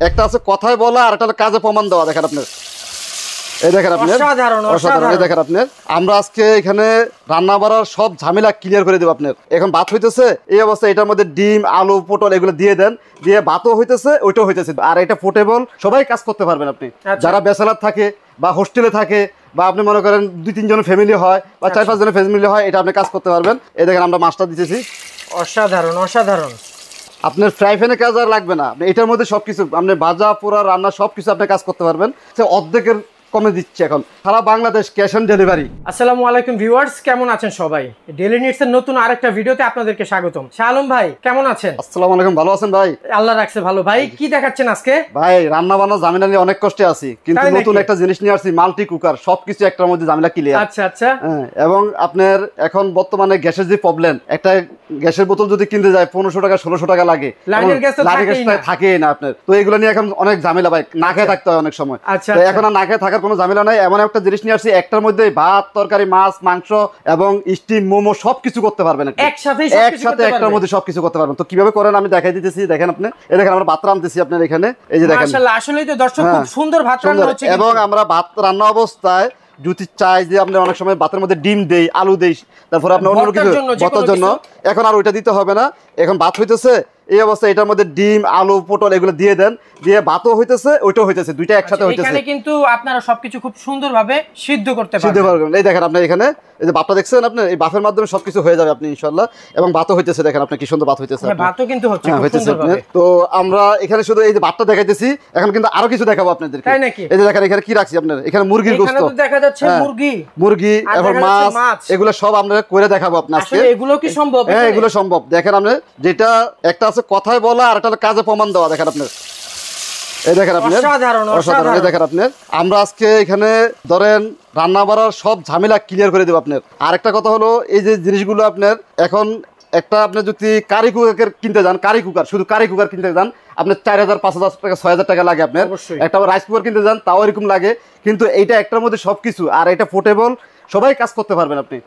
একটা আছে কথায় বলা আর একটা কাজে প্রমাণ দেওয়া। দেখেন আপনার, এই দেখেন আপনার অসাধারণ। এই দেখেন আপনার, আমরা আজকে এখানে রান্না বাড়ার সব ঝামেলা ক্লিয়ার করে দেবো। আপনার এখন ভাত হইতেছে, এই অবস্থা এটার মধ্যে ডিম আলু পটল এগুলো দিয়ে দেন, দিয়ে ভাতও হইতেছে ওইটাও হইতেছে। আর এটা পোর্টেবল, সবাই কাজ করতে পারবেন। আপনি যারা ব্যাচেলার থাকে বা হোস্টেলে থাকে বা আপনি মনে করেন 2-3 জন ফ্যামিলি হয় বা 4-5 জনের ফ্যামিলি হয়, এটা আপনি কাজ করতে পারবেন। এই দেখেন আমরা মাছটা দিতেছি। অসাধারণ অসাধারণ। আপনার ফ্রাই প্যানে কাজ আর লাগবে না, আপনি এটার মধ্যে সবকিছু আপনি ভাজা পোড়া রান্না সবকিছু আপনি কাজ করতে পারবেন। সে অর্ধেকের কমে দিচ্ছে এখন সারা বাংলাদেশ, ক্যাশ অন ডেলিভারি। আসসালামু আলাইকুম ভিউয়ার্স, কেমন আছেন সবাই? ডেইলি নিডস এর নতুন আরেকটা ভিডিওতে আপনাদেরকে স্বাগতম। শাহ আলম ভাই কেমন আছেন? আসসালামু আলাইকুম, ভালো আছেন ভাই? আল্লাহ রাখছে ভালো। ভাই কি দেখাচ্ছেন আজকে? ভাই রান্না বান্না ঝামেলা নিয়ে অনেক কষ্টে আছি, কিন্তু নতুন একটা জিনিস নিয়ে আসছি, মাল্টি কুকার। সবকিছু একটার মধ্যে ঝামেলা ক্লিয়ার। আচ্ছা আচ্ছা। এবং আপনার এখন বর্তমানে গ্যাসের যে প্রবলেম, একটা গ্যাসের বোতল যদি কিনতে যায় 1500 টাকা 1600 টাকা লাগে, লাইনের গ্যাস তো থাকেই না আপনার। তো এগুলো নিয়ে এখন অনেক ঝামেলা ভাই, না খেয়ে থাকতে হয় অনেক সময়। এখন আর না খেয়ে থাকার কোনো ঝামেলা নাই। এমন একটা জিনিস নিয়ে আসছি, একটার মধ্যে ভাত তরকারি মাছ মাংস এবং স্টিম মোমো সবকিছু করতে পারবেন একসাথে, একটার মধ্যে সবকিছু করতে পারবেন। তো কিভাবে করেন আমি দেখাই দিতেছি। দেখেন আপনি, এই দেখেন আমরা ভাত রান্নতেছি আপনার এখানে, এই যে দেখেন মাশাআল্লাহ, আসলেই তো দর্শক খুব সুন্দর ভাত রান্না হচ্ছে। এবং আমরা ভাত রান্না অবস্থায় যদি চাই যে আপনি অনেক সময় ভাতের মধ্যে ডিম দেই আলু দেই, তারপরে আপনার অন্য কিছু ভাতের জন্য, এখন আর ওইটা দিতে হবে না। এখন ভাত হইতেছে, এই অবস্থা এটার মধ্যে ডিম আলু পটল এগুলো দিয়ে দেন, দিয়ে ভাতও হইতেছে ওইটাও হইতেছে, দুইটা একসাথে হইতেছে। এখানে কিন্তু আপনারা সবকিছু খুব সুন্দরভাবে সিদ্ধ করতে পারবেন। এই দেখেন আপনি এখানে এই যে ভাতটা দেখছেন, আপনি এই ভাতের মাধ্যমে সবকিছু হয়ে যাবে আপনি ইনশাআল্লাহ। এবং ভাতও হইতেছে, দেখেন আপনি কি সুন্দর ভাত হইতেছে। ভাতও কিন্তু হচ্ছে খুব সুন্দরভাবে। তো আমরা এখানে শুধু এই যে ভাতটা দেখাইতেছি, এখন কিন্তু আরো কিছু দেখাবো আপনাদেরকে। তাই নাকি? এই যে দেখেন এখানে কি রাখছি আপনার, এখানে মুরগির গোশত, এখানে তো দেখা যাচ্ছে মুরগি এবং মাছ, এগুলো সব আমরা করে দেখাবো আপনাকে। আসলে এগুলো কি সম্ভব? হ্যাঁ এগুলো সম্ভব। দেখেন আপনি, যেটা একটা আছে কথায় বলা আর একটা কাজে প্রমাণ দেওয়া। দেখেন আপনার, এই দেখেন আপনি অসাধারণ। এই দেখেন আপনার, আমরা আজকে এখানে ধরেন রান্না বাড়ার সব ঝামেলা ক্লিয়ার করে দেবো আপনার। আরেকটা কথা হলো, এই যে জিনিসগুলো আপনার এখন একটা আপনি যদি কারি কুকার কিনতে যান, কারি কুকার শুধু কারি কুকার কিনতে যান আপনার 4000-5000 টাকা 6000 টাকা লাগে। আপনার একটা রাইস কুকার কিনতে যান তাও এরকম লাগে, কিন্তু এইটা একটার মধ্যে সবকিছু, আর এটা পোর্টেবল, সবাই কাজ করতে পারবেন আপনি।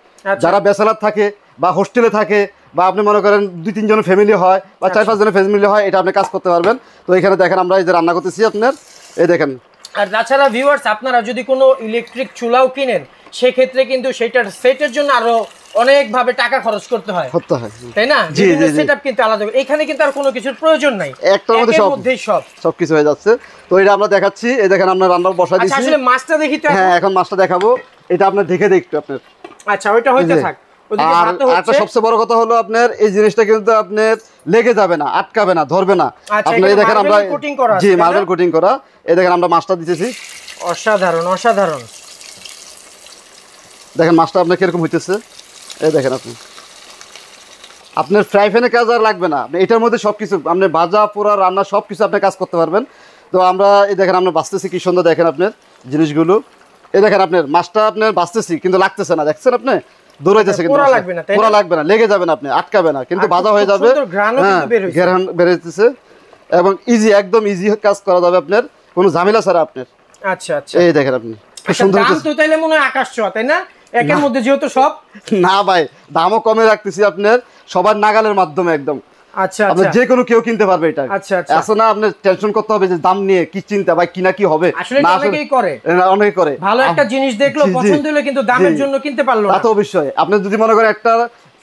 যারা ব্যাচেলার থাকে বা হোস্টেলে থাকে বা আপনি মনে করেন 2-3 জনের ফ্যামিলি হয় বা 4-5 জনের ফ্যামিলি হয়, এটা আপনি কাজ করতে পারবেন। তো এখানে দেখেন আমরা এই যে রান্না করতেছি আপনার, এই দেখেন। আর তাছাড়া ভিউয়ার্স, আপনারা যদি কোনো ইলেকট্রিক চুলাও কিনেন, সেক্ষেত্রে কিন্তু সেটার সেটের জন্য আরো অনেক ভাবে টাকা খরচ করতে হয়, তাই না? সেটআপ কিন্তু আলাদা। এখানে কিন্তু আর কোনো কিছুর প্রয়োজন নাই, একটার মধ্যেই সবকিছু হয়ে যাচ্ছে। তো এটা আমরা দেখাচ্ছি, এই দেখেন আমরা রান্না বসা দিয়েছি। আসলে মাছটা দেখি তো। হ্যাঁ এখন মাছটা দেখাবো, এটা আপনার দেখে একটু আপনার। আচ্ছা ওইটা হইতে থাক। আর একটা সবচেয়ে বড় কথা হলো আপনার, এই জিনিসটা কিন্তু আপনার লেগে যাবে না, আটকাবে না, ধরবে না। আপনার এই দেখেন আমরা জি মার্বেল কোটিং করা, এই দেখেন আমরা মাছটা দিতেছি। অসাধারণ অসাধারণ। দেখেন মাছটা আপনার কিরকম হইতেছে, এই দেখেন আপনি। আপনার ফ্রাই প্যানে কাজ আর লাগবে না, আপনি এটার মধ্যে সবকিছু আপনি ভাজা পোড়া রান্না সবকিছু আপনি কাজ করতে পারবেন। তো আমরা এই দেখেন আমরা বাঁচতেছি কি সুন্দর, দেখেন আপনার জিনিসগুলো। এই দেখেন আপনার মাছটা আপনার বাঁচতেছি কিন্তু লাগতেছে না, দেখছেন আপনি দৌড়াইতেছে, কিন্তু পোড়া লাগবে না, লেগে যাবে না, আপনি আটকাবে না, কিন্তু ভাজা হয়ে যাবে, ঘ্রাণ বেরোতেছে এবং ইজি, একদম ইজি কাজ করা যাবে আপনার, কোনো ঝামেলা ছাড়া আপনার। আচ্ছা আচ্ছা, এই দেখেন আপনি কি সুন্দর। দাম তো তাইলে মনে হয় আকাশ ছোঁয়া, তাই না? একের মধ্যে যেহেতু সব না ভাই, দামও কমে রাখতেছি আপনার সবার নাগালের মাধ্যমে একদম। আচ্ছা আপনি যে কোনো কেউ কিনতে পারবে এটা। আচ্ছা আচ্ছা, আসলে না আপনি টেনশন করতে হবে যে দাম নিয়ে কি চিন্তা ভাই, কিনা কি হবে। আসলে অনেকেই করে, অনেকেই করে। ভালো একটা জিনিস দেখলো, পছন্দ হলো, কিন্তু দামের জন্য কিনতে পারলো না। তা তো অবশ্যই। আপনি যদি মনে করেন একটা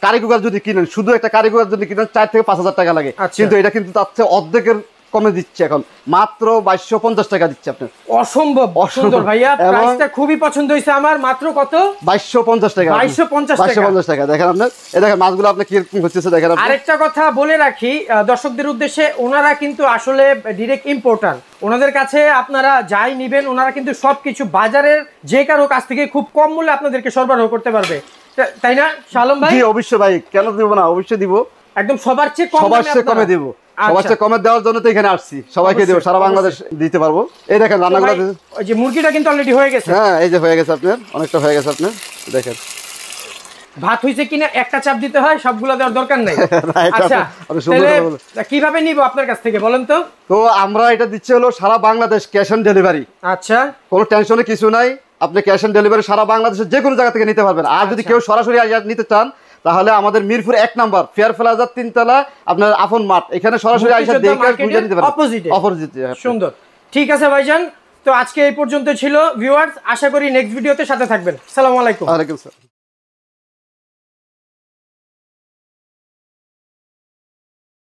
কারি কুকার যদি কিনেন, শুধু একটা কারি কুকার যদি কিনেন 4 থেকে 5000 টাকা লাগে, কিন্তু এটা কিন্তু তার চেয়ে অর্ধেকের কমে দিচ্ছে, এখন মাত্র 2250 টাকা দিচ্ছে আপনার। অসম্ভব সুন্দর ভাইয়া, প্রাইসটা খুবই পছন্দ হইছে আমার। মাত্র কত? 2250 টাকা। 2250 টাকা। দেখেন আপনি, এই দেখেন মাছগুলো আপনি কি রকম হচ্ছে দেখেন আপনি। আরেকটা কথা বলে রাখি দর্শকদের উদ্দেশ্যে, ওনারা কিন্তু আসলে ডাইরেক্ট ইম্পোর্টার। ওনাদের কাছে আপনারা যাই নিবেন, ওনারা কিন্তু সবকিছু বাজারের যে কারো কাছ থেকে খুব কম মূল্যে আপনাদেরকে সরবরাহ করতে পারবে, তাই না শালম ভাই? জি অবশ্যই ভাই, কেন দিব না, অবশ্যই দিব। একদম সবার চেয়ে কমে দিব। সবার চেয়ে কমে দেওয়ার জন্য তো এখানে আসছি, সবাইকে দেব, সারা বাংলাদেশ দিতে পারবো। এই দেখেন রান্নাগুলো, ওই যে মুরগিটা কিন্তু অলরেডি হয়ে গেছে। হ্যাঁ এই যে হয়ে গেছে আপনার, অনেকটা হয়ে গেছে আপনার। দেখেন ভাত হইছে কিনা একটা চাপ দিতে হয়, সবগুলো দেওয়ার দরকার নাই। আচ্ছা কিভাবে নিব আপনার কাছ থেকে বলেন তো? তো আমরা এটা দিচ্ছি হলো সারা বাংলাদেশ ক্যাশ অন ডেলিভারি। আচ্ছা, কোনো টেনশনে কিছু নাই, আপনি ক্যাশ অন ডেলিভারি সারা বাংলাদেশের যে কোনো জায়গা থেকে নিতে পারবেন। আর যদি কেউ সরাসরি নিতে চান তাহলে আমাদের মিরপুর 1 নাম্বার ফেয়ার প্লাজা 3 তলা আপনার আপন মাঠ, এখানে সরাসরি আইসা দেখে বুঝে নিতে পারেন। অপোজিটে। সুন্দর, ঠিক আছে ভাইজান, তো আজকে এই পর্যন্ত ছিল ভিউয়ার্স, আশা করি নেক্সট ভিডিওতে সাথে থাকবেন। আসসালামু আলাইকুম। ওয়ালাইকুম আসসালাম।